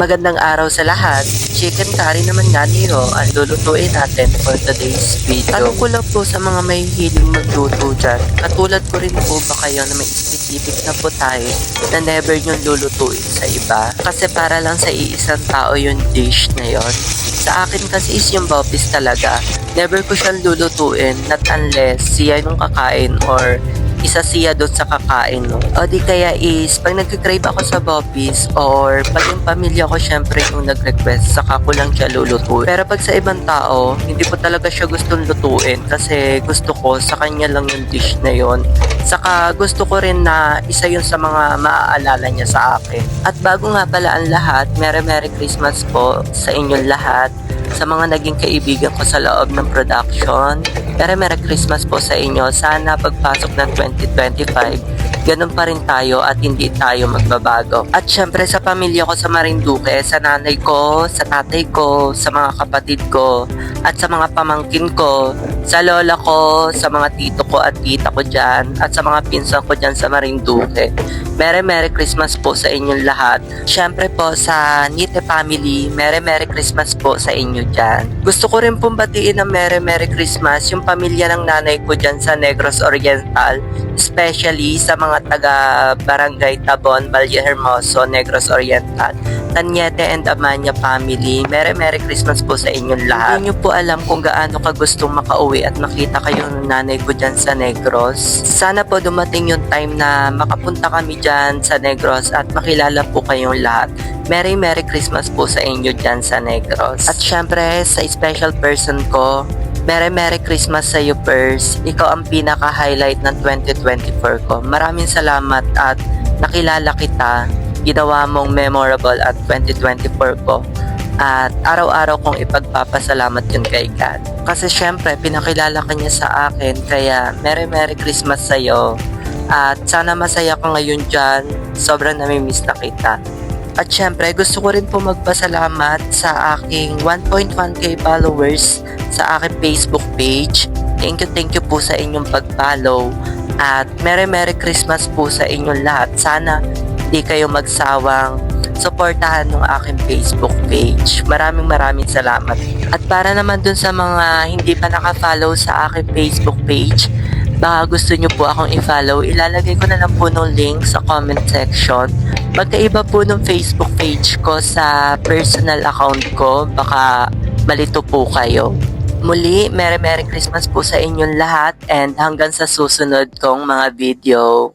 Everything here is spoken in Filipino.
Magandang araw sa lahat. Chicken curry naman nga nito ang lulutuin natin for today's video. Tanong ko lang po sa mga may hiling magluto dyan. Katulad ko rin po ba kayo na may specific na putahe na never nyo lulutuin sa iba? Kasi para lang sa iisang tao yung dish na yon. Sa akin kasi is yung bopis talaga. Never ko siyang lulutuin not unless siya yung kakain or isa siya doon sa kakain, no? O di kaya is, pag nag-crave ako sa bopis or pag yung pamilya ko syempre yung nag-request, saka ko lang siya lulutuin. Pero pag sa ibang tao, hindi ko talaga siya gustong lutuin kasi gusto ko sa kanya lang yung dish na yon. Saka gusto ko rin na isa yun sa mga maaalala niya sa akin. At bago nga pala ang lahat, Merry Christmas po sa inyong lahat. Sa mga naging kaibigan ko sa loob ng production, Merry Christmas po sa inyo. Sana pagpasok ng 2025, ganun pa rin tayo at hindi tayo magbabago. At syempre sa pamilya ko sa Marinduque, sa nanay ko, sa tatay ko, sa mga kapatid ko, at sa mga pamangkin ko, sa lola ko, sa mga tito ko at tita ko dyan, at sa mga pinsan ko dyan sa Marinduque. Merry Christmas po sa inyong lahat. Syempre po sa Nite family, Merry Christmas po sa inyo dyan. Gusto ko rin pong batiin ng Merry Christmas yung pamilya ng nanay ko dyan sa Negros Oriental, especially sa mga taga Barangay Tabon, Valle Hermoso, Negros Oriental, Tanyete and Amanya family. Merry Christmas po sa inyong lahat. Hindi nyo po alam kung gaano ka gustong makauwi at makita kayo ng nanay ko dyan sa Negros. Sana po dumating yung time na makapunta kami dyan sa Negros at makilala po kayong lahat. Merry Christmas po sa inyo dyan sa Negros. At syempre sa special person ko, Merry Christmas sa iyo, Pers. Ikaw ang pinaka-highlight ng 2024 ko. Maraming salamat at nakilala kita. Ginawa mong memorable at 2024 ko. At araw-araw kong ipagpapasalamat yun kay God. Kasi syempre, pinakilala ka niya sa akin. Kaya Merry Christmas sa iyo. At sana masaya ka ngayon dyan. Sobrang namimiss na kita. At syempre, gusto ko rin po magpasalamat sa aking 1.1k followers sa aking Facebook page. Thank you po sa inyong pag-follow. At Merry Christmas po sa inyong lahat. Sana di kayo magsawang suportahan ng aking Facebook page. Maraming salamat. At para naman dun sa mga hindi pa naka-follow sa aking Facebook page, baka gusto nyo po akong i-follow, ilalagay ko na lang po ng link sa comment section. Magkaiba po ng Facebook page ko sa personal account ko, baka malito po kayo. Muli, Merry Christmas po sa inyong lahat and hanggang sa susunod kong mga video.